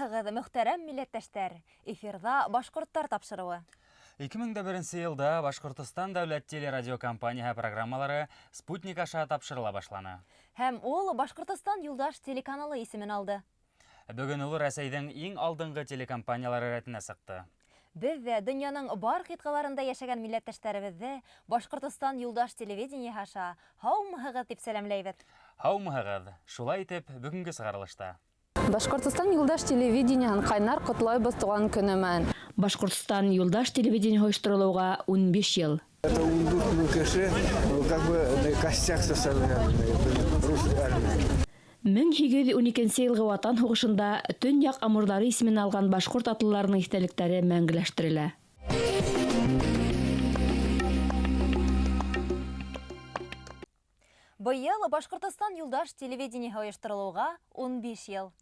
Саламатсызбыһығыҙ, мөхтәрәм милләттәштәр. Эфирда башҡорттар тапшырыуы. 2001 елда Башҡортостан дәүләт телерадиокомпанияһы программалары «Спутник» аша тапшырыла башланы. Һәм ул Башҡортостан Юлдаш телеканалы исемен алды. Бөгөн ул Рәсәйҙең иң алдынғы телекомпаниялары рәтенә сыҡты. Беҙ ҙә донъяның бар ҡитғаларында йәшәгән милләттәштәребеҙҙе Башҡортостан Юлдаш телевидение аша һаумыһығыҙ дип сәләмләйбеҙ. Һаумыһығыҙ, шулай итеп бөгөнгө сығарылышта. Башҡортостан Юлдаш телевидениеһын ҡайнар ҡотлайбыҙ туған көнөмән. Башҡортостан Юлдаш телевидение ойоштороулауға 15 йыл. Это ундук кеше, как бы костяк составляет русской армии. 1812 йылғы Ватан һуғышында Төньяҡ Амурҙары исемен алған башҡорт атлыларының иҫтәлектәре мәңгеләштерелә. Быйыл Башҡортостан Юлдаш телевидениеһы ойоштороулауға 15 йыл.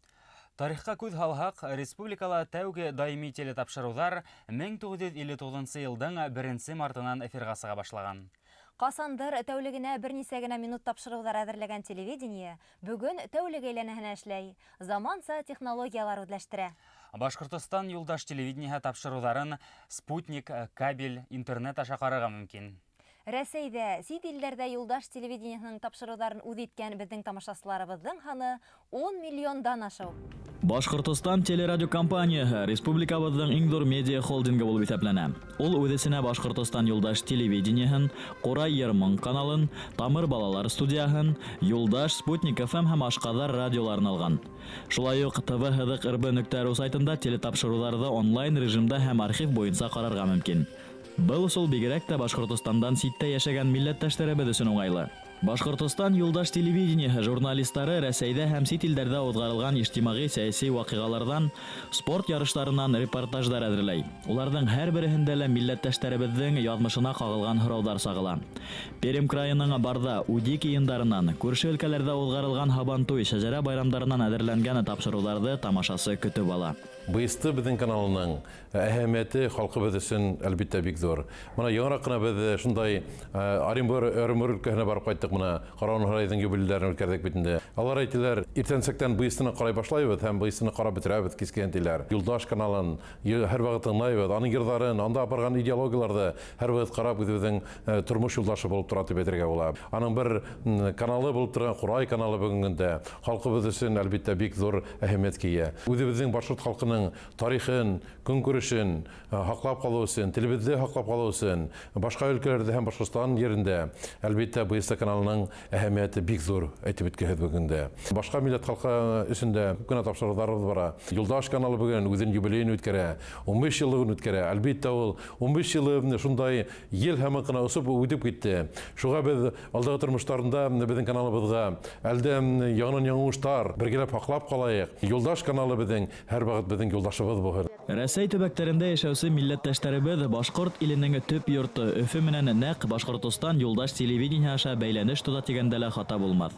Тарихҡа күҙ һалһаҡ, республикала тәүге даими телетапшырыуҙар 1959 йылдың 1 мартынан эфирға сыға башлаған. Ҡасандыр тәүлегенә бер нисә генә минут тапшырыуҙар әҙерләгән телевидение бөгөн тәүлек әйләнәһенә эшләй, заманса технологиялар үҙләштерә. Башҡортостан Юлдаш телевидениеһы тапшырыуҙарын спутник, кабель, интернет аша ҡарарға мөмкин. Рәсәйҙә, сит илдәрҙә Юлдаш телевидениеһының тапшырыуҙарын үҙ иткән беҙҙең тамашасыларыбыҙҙың һаны 10 миллиондан ашыу. Башҡортостан телерадиокомпанияһы республикабыҙҙың иң ҙур медиа холдинғы булып иҫәпләнә. Ул үҙесенә Башҡортостан Юлдаш телевидениеһын, Ҡурай Йырмың каналын, Тамыр балалар студияһын, Юлдаш, Спутник ФМ һәм Ашҡаҙар радиоларын алған. Шулай уҡ tv-һыҙыҡ.рб.ру сайтында телетапшырыуҙарҙы онлайн режимда һәм архив буйынса ҡарарға мөмкин. Был усул бигерәк тә Башҡортостандан ситтә йәшәгән милләттәштәребеҙ өсөн уңайлы. Башҡортостан Юлдаш телевидениеһы журналистары Рәсәйҙә һәм сит илдәрҙә уҙғарылған ижтимағи сәйәси ваҡиғаларҙан, спорт ярыштарынан репортаждар әҙерләй. Уларҙың һәр береһендә лә милләттәштәребеҙҙең яҙмышына ҡағылған һорауҙар сағыла. Пермь крайының Барҙа, Удик йыйындарынан, күрше өлкәләрҙә уҙғарылған Һабантуй, Шәжәрә байрамдарынан әҙерләнгән тапшырыуҙарҙы тамашасы көтөп ала. Быйысты беҙҙең каналының әһәмиәте халҡыбыҙ өсөн әлбиттә бик ҙур. Мына яңыраҡ ҡына беҙ шундай Оренбур өлкәһенә барып ҡайттык. Мына Ҡарауын һарайҙың юбилейҙәрен үткәрҙек бит инде. Алар әйтеләр, иртәнсәктән быйыстыны ҡарай башлайбыҙ һәм быйыстыны ҡарап бөтөрәбеҙ кискен диләр. Юлдаш каналын һәр ваҡыт тыңлайбыҙ, аның йырҙарын, анда апарған идеологияларҙы һәр ваҡыт ҡарап үҙебеҙҙең тормош юлдашы булып тора дип әйтергә була. Аның бер каналы булып торған Ҡурай каналы бүгенгендә халҡыбыҙ өсөн әлбиттә бик ҙур әһәмиәт кейә. Үҙебеҙҙең башҡорт халҡының тарихын, көнкүрешен һаҡлап ҡалыу өсөн, телебеҙҙе һаҡлап ҡалыу өсөн, башҡа өлкәләрҙә һәм Башҡортостан ерендә әлбиттә быйысты каналының әһәмиәте бик ҙур әйтеп үткәһеҙ бүгенгә. Башҡа милләт халҡы өсөндә күп кенә тапшырыуҙарыбыҙ бара. Юлдаш каналы бүгән үҙен юбилейын үткәрә, 15 йыллығын үткәрә. Әлбиттә ул 15 йылы шундай ел һәм ҡына осоп үтеп китте. Шуға беҙ алдағы тормоштарында беҙҙең каналыбыҙға әлдә яңынан яңылыштар бергәләп һаҡлап ҡалайыҡ. Юлдаш каналы беҙҙең һәр ваҡыт беҙҙең юлдашыбыҙ булһын. Рәсәй төбәктәрендә йәшәүсе милләттәштәребеҙ Башҡорт иленең төп йорто Өфө менән нәҡ Башҡортостан Юлдаш телевидение аша бәйләнеш тота тигәндә лә хата булмаҫ.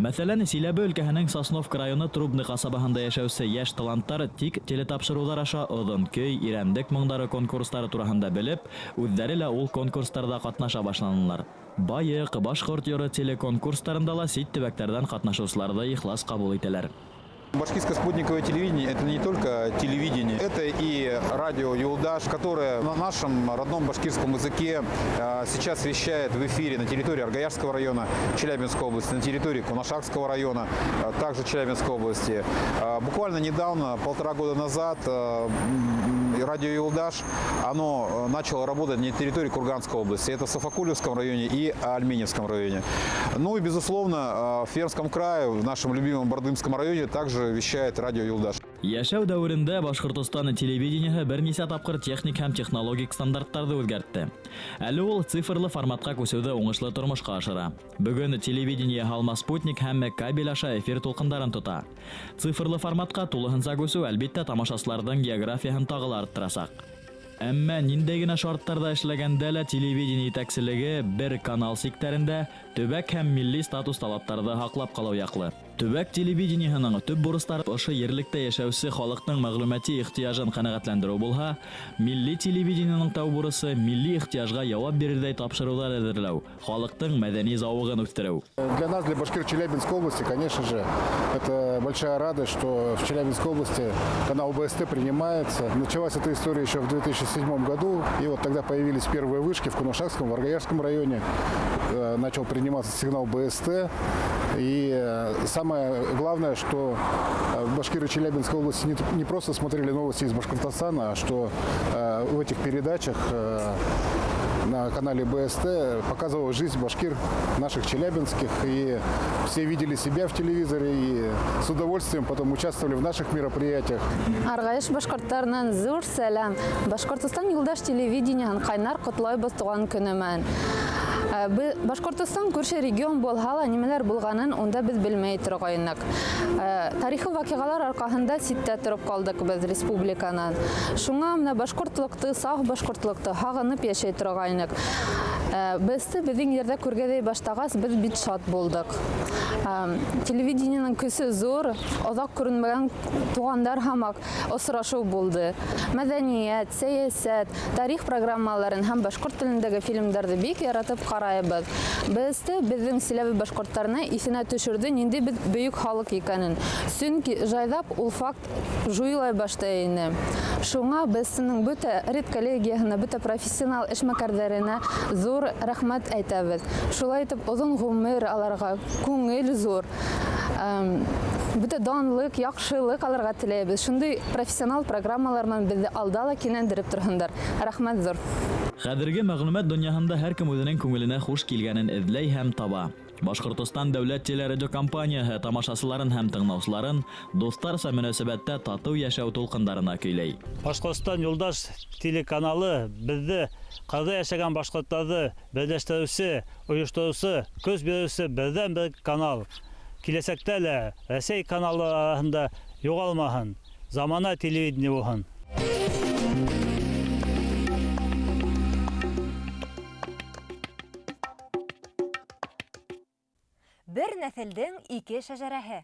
Мәҫәлән, Силәбе өлкәһенең Сосновка районы Трубный ҡасабаһында йәшәүсе йәш таланттар тик телетапшырыуҙар аша оҙон көй, ирәндек моңдары конкурстары тураһында белеп, үҙҙәре лә ул конкурстарҙа ҡатнаша башланылар. Байыҡ, башҡорт йыры телеконкурстарында ла сит төбәктәрҙән ҡатнашыусыларҙы ихлас ҡабул итәләр. Башкирское спутниковое телевидение – это не только телевидение, это и радио «Юлдаш», которое на нашем родном башкирском языке сейчас вещает в эфире на территории Аргаяшского района Челябинской области, на территории Кунашакского района, также Челябинской области. Буквально недавно, 1,5 года назад, радио «Юлдаш» оно начало работать на территории Курганской области. Это в Сафакулевском районе и Альменевском районе. Ну и, безусловно, в Пермском крае, в нашем любимом Бардымском районе, также вещает радио «Юлдаш». Йәшәү дәүерендә Башҡортостан телевидениеһы бер нисә тапҡыр техник һәм технологик стандарттарҙы үҙгәртте. Әле ул цифрлы форматҡа күсеүҙе уңышлы тормошҡа ашыра. Бөгөн телевидение һалма спутник һәм кабель аша эфир тулҡындарын тота. Цифрлы форматҡа тулыһынса күсеү әлбиттә тамашасыларҙың географияһын тағы ла арттырасаҡ. Әммә ниндәй генә шарттарҙа эшләгәндә лә телевидение етәкселеге бер канал сиктәрендә төбәк һәм милли статус талаптарҙы һаҡлап ҡалыу яҡлы. Төбәк телевидениеһының төп бурыстары ошо ерлектә яшәүсе халыктың мәгълүмати ихтыяжын канәгатьләндерү булһа, милли телевидениенең тау бурысы милли ихтыяжга җавап бирердәй тапшырулар әзерләү, халыктың мәдәни зауыгын үстерү. Для нас, для башкир Челябинской области, конечно же, это большая радость, что в Челябинской области канал БСТ принимается. Началась эта история еще в 2007 году, и вот тогда появились первые вышки в Кунашакском, в Аргаяшском районе. Начал приниматься сигнал БСТ. И самое главное, что башкиры Челябинской области не просто смотрели новости из Башкортостана, а что в этих передачах на канале БСТ показывала жизнь башкир наших челябинских. И все видели себя в телевизоре и с удовольствием потом участвовали в наших мероприятиях. Аргаяш башкорттарынан зур сәлам. Башкортстан юлдаш телевидениеһын кайнар котлайбыз туган көнөмән. Башкортстан күрше регион булһа ла нимәләр булганын онда без белмәй торгайнык. Тарихи вакыйгалар аркасында ситтә торып калдык без республиканан. Шуңа менә башкортлыкты, саф башкортлыкты хагынып яшәй торгайнык. Безне безнең ердә күргәдәй баштагас без бит шат булдык. Телевидениенең көсе зур, озак күренмәгән тугандар һәм очрашу булды. Мәдәният, сәясәт, тарих программаларын һәм башкорт телендәге фильмнарны бик яратып карайбыз. Безне безнең Силәбе башкортларына исенә төшерде нинди бөек халык икәнен. Чөнки җайлап ул факт жуйлай башлый иде. Шуңа безнең бөтә редколлегияһына, бөтә профессионал эшмәкәрләренә зур рәхмәт әйтәбез. Шулай итеп, озын гомер аларга, күңел зур. Бөтә данлык, яхшылык аларга теләйбез. Шундый профессионал программалардан безне алдала кинәндереп торһындар. Рәхмәт зур. Хәзерге мәгълүмат дөньяһында һәркем үзенең күңеленә хуш килгәнен эзләй һәм таба. Башкортстан дәүләт телерадиокомпанияһы тамашачыларын һәм тыңлаучыларын достарча мөнәсәбәттә тату яшәү тулкындарына көйләй. Башкортстан юлдаш телеканалы безне кырда яшәгән башкортларны берләштерүче, оештыручы, көз бирүче бердән-бер канал. Киләсәктә дә Россия каналы арасында югалмаһын, замана телевидение булһын. Бер нәселдең ике шәҗәрәһе.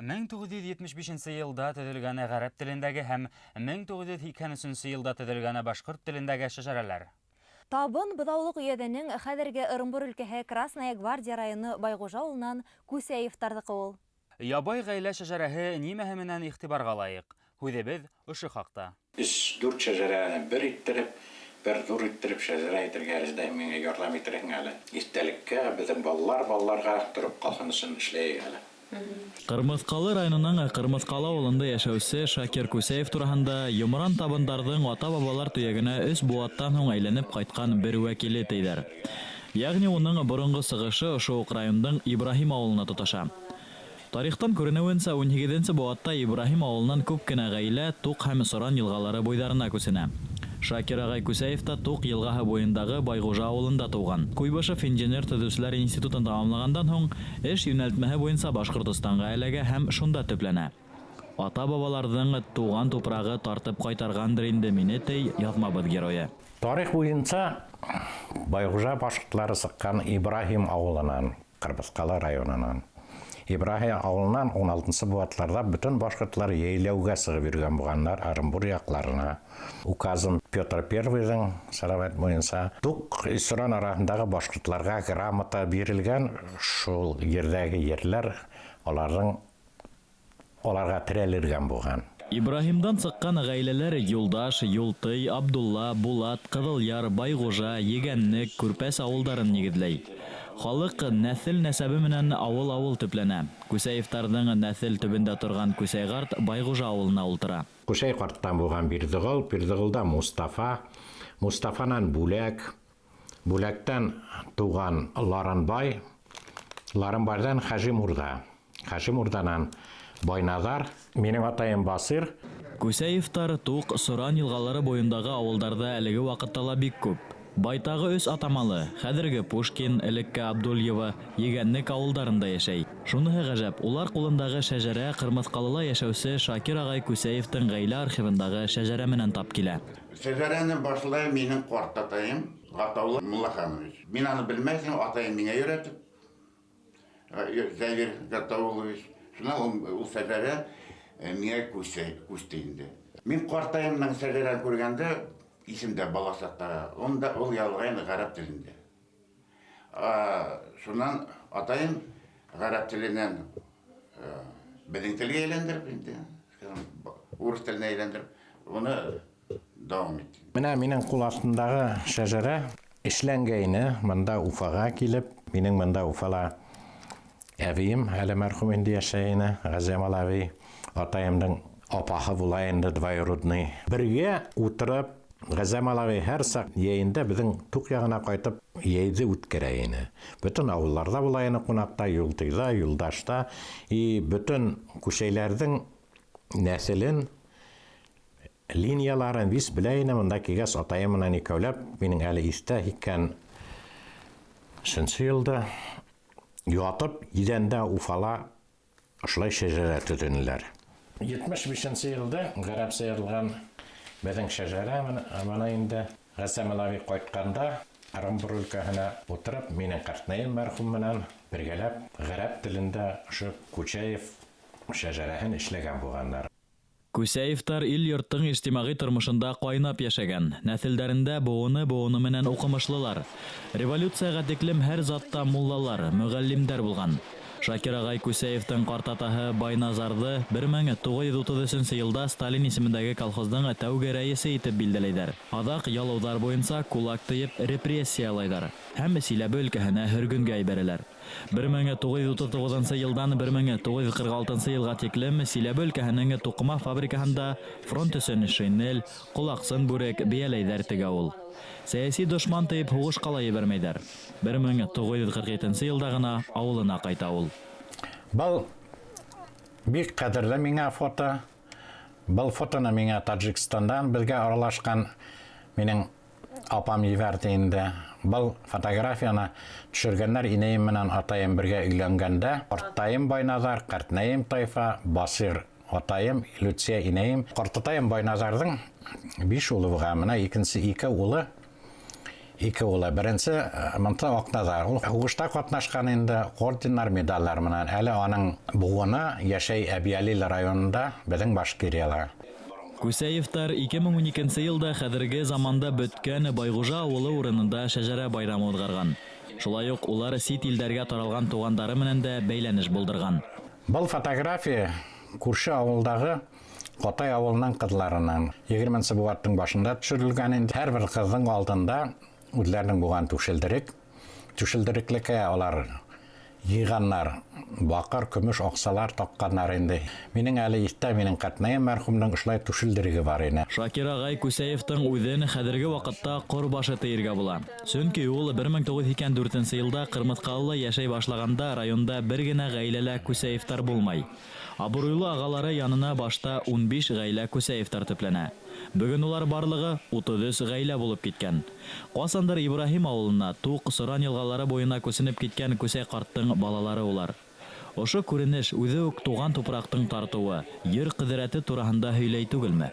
1975 елда төзелгән гарәп телендәге һәм 1983 елда төзелгән башкорт телендәге шәҗәрәләр. Табын быдаулык өйәденең хәзерге Ырымбур өлкәһе Красная Гвардия районы Байгужа авылыннан Күсәевтардыкы ул. Ябай гаилә шәҗәрәһе нимәһе менән игътибарга лаек? Күҙебез ошо хакта. 3-4 шәҗәрәне бер иттереп, бер зур иттереп шәҗәрә итәргә миңа ярдәм итәргә әле. Истәлеккә безнең балаларга торып калган өчен эшләйек әле. Кырмыскалы районының Кырмыскалы авылында яшәүче Шакир Күсәев турында Йомран табындардың ата-бабалар төягенә 3 буаттан һуң әйләнеп кайткан бер вәкиле тейдер. Ягъни уның борынгы сыгышы ошо райондың Ибраһим авылына тоташа. Тарихтан күренүенчә 17нче буатта Ибраһим авылыннан күп кенә гаилә Тук һәм Соран елгалары буйларына күсенә. Шакир агай Күсәев та Тук елгаһы буендагы Байгужа авылында туган. Куйбышев инженер төзүчеләр институтын тәмамлагандан һуң эш юнәлтмәһе буенча Башкортстанга эләгә һәм шунда төпләнә. Ата-бабаларның туган тупрагы тартып кайтаргандыр инде мине тей язмабыз герое. Тарих буенча Байгужа башкортлары сыккан Ибраһим авылынан, Кырмыскалы районынан. Ибраһим авылынан 16нчы буатларда бүтән башкортлар яйләүгә сыгып йөргән булганнар Орынбур якларына. Указын Петр Первыйның сәламәт буенча Тук Исран арасындагы башкортларга грамота бирелгән, шул yerдәге ерләр аларга терәлергән булган. Ибраһимдан сыккан гаиләләр Юлдаш, Юлтый, Абдулла, Булат, Кызылъяр, Байгужа, Егәннек, Күрпәс авылдарын нигезләй. Халык нәсел нәсәбе менән авыл төпләнә. Күсәевтарның нәсел төбендә торган Күсәйгарт Байгужа авылына ултыра. Күсәйгарттан булган Бирдыгыл, Бирдыгылда Мустафа, Мустафанан Бүләк, Бүләктән туган Ларанбай, Ларанбайдан Хажим Урда, Хажим Урданан Байназар, минем атайым Басир. Күсәевтар Тук, Соран елгалары буендагы авылдарда әлеге вакытта ла бик күп. Байтагы өс атамалы, хәзерге Пушкин, элекке Абдульева, Егәннек авылдарында яшәй. Шуныһы гаҗәп, улар кулындагы шәҗәрә Кырмыскалыда яшәүче Шакир агай Күсәевтың гаилә архивындагы шәҗәрә менән тап килә. Шәҗәрәне башлай минем карт атайым, Гатаулы Муллаханович. Мин аны белмәсәм, атайым миңа өйрәтеп. Зәвир Гатаулович Шунан ул сәгәрә миңа күсте инде. Мин картайымның сәгәрән күргәндә, исемдә баласакта, ул ялган гарәп телендә. Шунан атайым гарәп теленнән безнең телгә әйләндереп инде, урыс теленә әйләндереп, уны дәвам итте. Менә минең кул астындагы шәҗәрә эшләнгәйне, монда Уфага килеп, минең монда Уфала әбием, әле мәрхүм инде яшәйне, Газемал әби, атайымның апаһы була инде двоюродный. Бергә утырып, Газемал әби һәр сак яйында безнең тук ягына кайтып, яйды үткәрә ине. Бөтен авылларда була ине кунакта, Юлтыйда, Юлдашта, и бөтен күчәйләрнең нәселен линияларын вис беләйне, монда кигәс атайым менән икәүләп, минең әле истә икән 5-нче елда ятып, идәндә Уфала ошылай шәҗәрә төтенеләр. 75-нче елда гарәп сыйрылган безнең шәҗәрә менә инде Газемал әби кайтканда Оренбур өлкәһенә утырып, минең картнайым мәрхүм менән бергәләп гарәп телендә ошо Күчәев шәҗәрәһен эшләгән булганнар. Күсәевтар ил-йорттың иҗтимагый тормышында кайнап яшәгән, нәселдәрендә буыны менән укымышлылар. Революцияга тиклем һәр затта муллалар, мөгаллимдәр булган. Шакир агай Күсәевтың картатаһы Байназарды 1933 елда Сталин исемендәге колхоздың тәүге рәисе итеп билдәләйдәр. Адак ялоудар буенча кулак тыеп репрессиялайдар һәм Силәбе өлкәһенә һөргөнгә ибәрәләр. 1939 елдан 1946 елга тиклем Силәбе өлкәһенең туқыма фабрикаһында фронт өчен шинель, кулаксын бүрек бияләйдәр тегә ул. Сәяси дошман тыйып һугыш калай бермәйдәр. 1947 елда гына авылына кайта ул. Был бик кадерле миңа фото. Был фотоны миңа Таджикстандан бергә аралашкан минең апам җибәрде инде. Был фотографияны төшергәннәр инәем менән атайым бергә өйләнгәндә. Картайым Байназар, картнайым Тайфа, Басир атайым, Люция инәем. Картатайым Байназарның 5 улы булган, менә икенче 2 улы. Беренче Мынты Акназар. Ул һугышта катнашкан инде, орденнар, медальләр менән. Әле аның буыны яшәй Әбиәлил районында, безнең Башкирияда. Күсәевтар 2012 елда хәзерге заманда бөткән Байгужа авылы урынында шәҗәрә байрамы узгарган. Шулай ук улар сит илдәргә таралган тугандары менән дә бәйләнеш булдырган. Был фотография күрше авылдагы Котай авылының кызларынан 20-нче буаттың башында төшерелгән инде. Һәрбер кызның алдында үзләренең булган түшелдереклеккә алар йыганнар, бакыр, көмеш аксалар такканнар инде. Минең әле истә минең катнайым мәрхүмнең ошлай түшелдереге бар ине. Шакир агай Күсәевтың үҙен хәзерге вакытта корбашы тыйырга була. Чөнки ул 1954 елда Кырмыскалыда яшәй башлаганда районда бер генә гаиләлә Күсәевтар булмай. Абруйлы агалары янына башта 15 гаилә Күсәевтар төпләнә. Бүген улар барлыгы 33 гаилә булып киткән. Касандыр Ибраһим авылына, Тук, Соран елгалары буена күсенеп киткән Күсәй карттың балалары улар. Ошо күренеш үзе үк туган тупрактың тартуы, йөр кыдырәте турасында һөйләй түгелме?